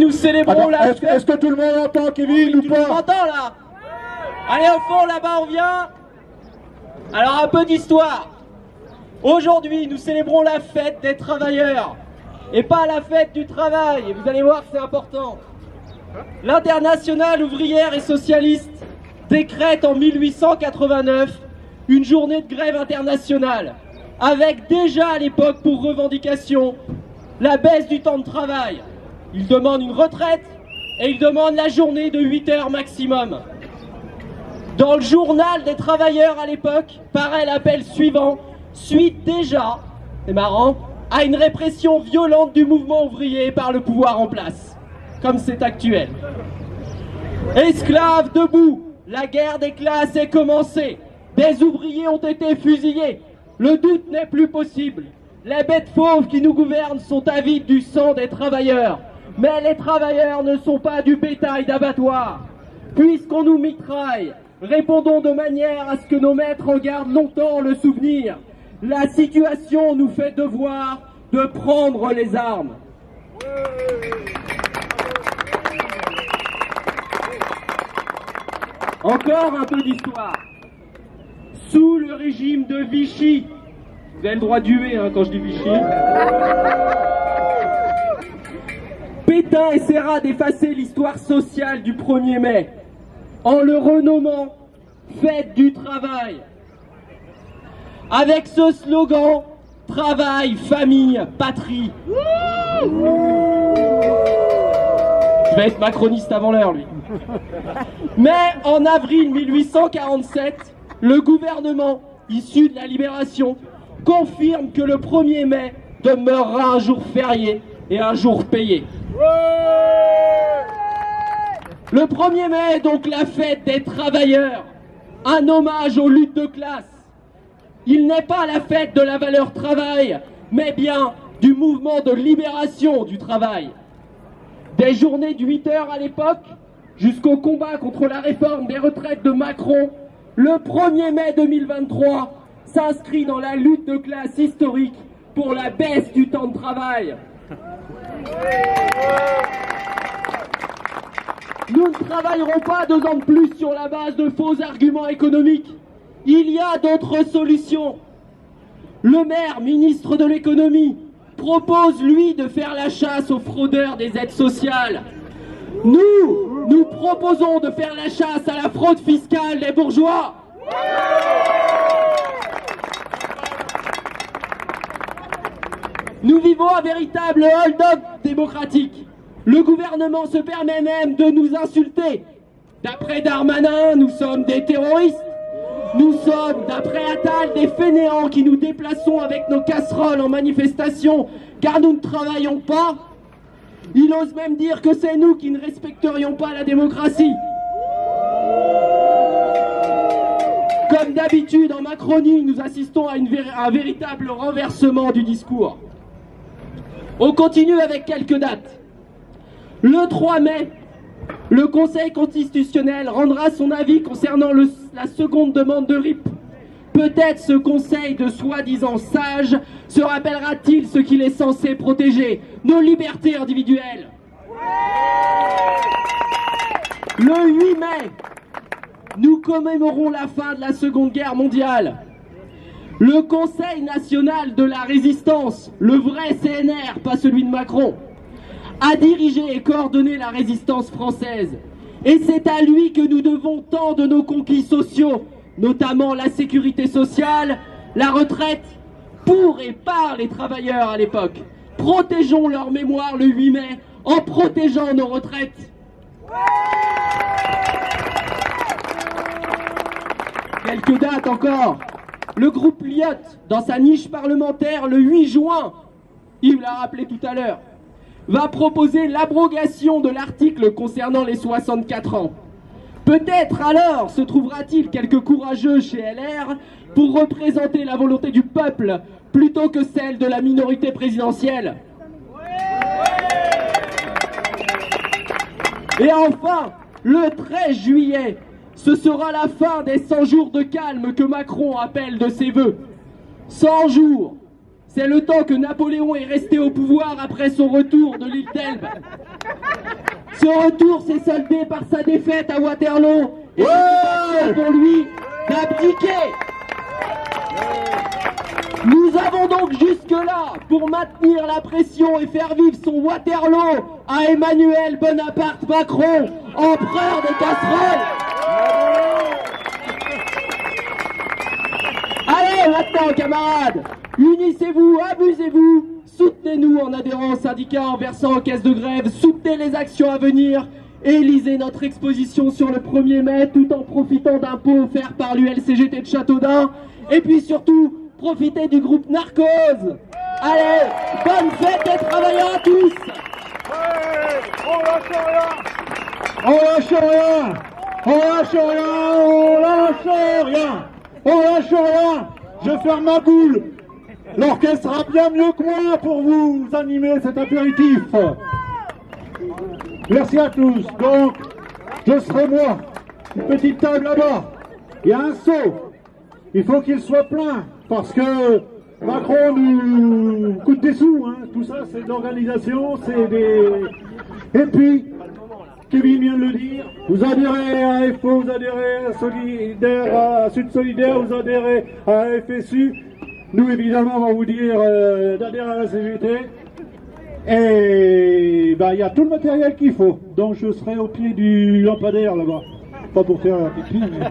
Nous célébrons la fête. Est-ce que tout le monde entend, Kevin, ou pas? On entend là. Allez, au fond, là-bas, on vient. Alors, un peu d'histoire. Aujourd'hui, nous célébrons la fête des travailleurs. Et pas la fête du travail. Et vous allez voir que c'est important. L'Internationale ouvrière et socialiste décrète en 1889 une journée de grève internationale, avec déjà à l'époque pour revendication la baisse du temps de travail. Il demande une retraite et il demande la journée de 8 heures maximum. Dans le journal des travailleurs à l'époque, paraît l'appel suivant, suite déjà, c'est marrant, à une répression violente du mouvement ouvrier par le pouvoir en place, comme c'est actuel. Esclaves debout, la guerre des classes est commencée, des ouvriers ont été fusillés, le doute n'est plus possible. Les bêtes fauves qui nous gouvernent sont avides du sang des travailleurs. Mais les travailleurs ne sont pas du bétail d'abattoir. Puisqu'on nous mitraille, répondons de manière à ce que nos maîtres en gardent longtemps le souvenir. La situation nous fait devoir de prendre les armes. Encore un peu d'histoire. Sous le régime de Vichy, vous avez le droit d'huer quand je dis Vichy, Pétain essaiera d'effacer l'histoire sociale du 1er mai en le renommant Fête du travail. Avec ce slogan travail, famille, patrie. Je vais être macroniste avant l'heure, lui. Mais en avril 1847, le gouvernement issu de la Libération confirme que le 1er mai demeurera un jour férié et un jour payé. Le 1er mai est donc la fête des travailleurs, un hommage aux luttes de classe. Il n'est pas la fête de la valeur travail, mais bien du mouvement de libération du travail. Des journées de 8 heures à l'époque, jusqu'au combat contre la réforme des retraites de Macron, le 1er mai 2023 s'inscrit dans la lutte de classe historique pour la baisse du temps de travail. Nous ne travaillerons pas 2 ans de plus sur la base de faux arguments économiques. Il y a d'autres solutions. Le maire, ministre de l'économie, propose, lui, de faire la chasse aux fraudeurs des aides sociales. Nous proposons de faire la chasse à la fraude fiscale des bourgeois. Nous vivons un véritable hold-up démocratique. Le gouvernement se permet même de nous insulter. D'après Darmanin, nous sommes des terroristes. Nous sommes, d'après Attal, des fainéants qui nous déplaçons avec nos casseroles en manifestation car nous ne travaillons pas. Il ose même dire que c'est nous qui ne respecterions pas la démocratie. Comme d'habitude, en Macronie, nous assistons à un véritable renversement du discours. On continue avec quelques dates. Le 3 mai, le Conseil constitutionnel rendra son avis concernant la seconde demande de RIP. Peut-être ce conseil de soi-disant sage se rappellera-t-il ce qu'il est censé protéger, nos libertés individuelles. Le 8 mai, nous commémorons la fin de la Seconde Guerre mondiale. Le Conseil national de la résistance, le vrai CNR, pas celui de Macron, a dirigé et coordonné la résistance française. Et c'est à lui que nous devons tant de nos conquis sociaux, notamment la sécurité sociale, la retraite, pour et par les travailleurs à l'époque. Protégeons leur mémoire le 8 mai en protégeant nos retraites. Quelques dates encore. Le groupe Lyotte, dans sa niche parlementaire le 8 juin, il l'a rappelé tout à l'heure, va proposer l'abrogation de l'article concernant les 64 ans. Peut-être alors se trouvera-t-il quelques courageux chez LR pour représenter la volonté du peuple plutôt que celle de la minorité présidentielle. Et enfin, le 13 juillet, ce sera la fin des 100 jours de calme que Macron appelle de ses vœux. 100 jours, C'est le temps que Napoléon est resté au pouvoir après son retour de l'île d'Elbe. Ce retour s'est soldé par sa défaite à Waterloo et c'est pour lui d'abdiquer. Nous avons donc jusque-là, pour maintenir la pression et faire vivre son Waterloo, à Emmanuel Bonaparte Macron, empereur des casseroles. Allez maintenant camarades, unissez-vous, abusez-vous, soutenez-nous en adhérant au syndicat, en versant aux caisses de grève, soutenez les actions à venir et lisez notre exposition sur le 1er mai tout en profitant d'un pot offert par l'ULCGT de Châteaudun et puis surtout, profitez du groupe Narcose. Allez, bonne fête des travailleurs à tous. On lâche rien. On lâche rien. On lâche rien. On lâche rien. On lâche rien. Je ferme ma boule. L'orchestre sera bien mieux que moi pour vous animer cet apéritif. Merci à tous. Donc, je serai moi. Une petite table là-bas. Il y a un seau. Il faut qu'il soit plein. Parce que Macron nous coûte des sous, hein. Tout ça c'est de l'organisation, c'est des... Et puis, Kevin vient de le dire, vous adhérez à FO, vous adhérez à Sud Solidaire, vous adhérez à FSU. Nous évidemment on va vous dire d'adhérer à la CGT. Et ben il y a tout le matériel qu'il faut. Donc je serai au pied du lampadaire là-bas. Pas pour faire la pipi, mais...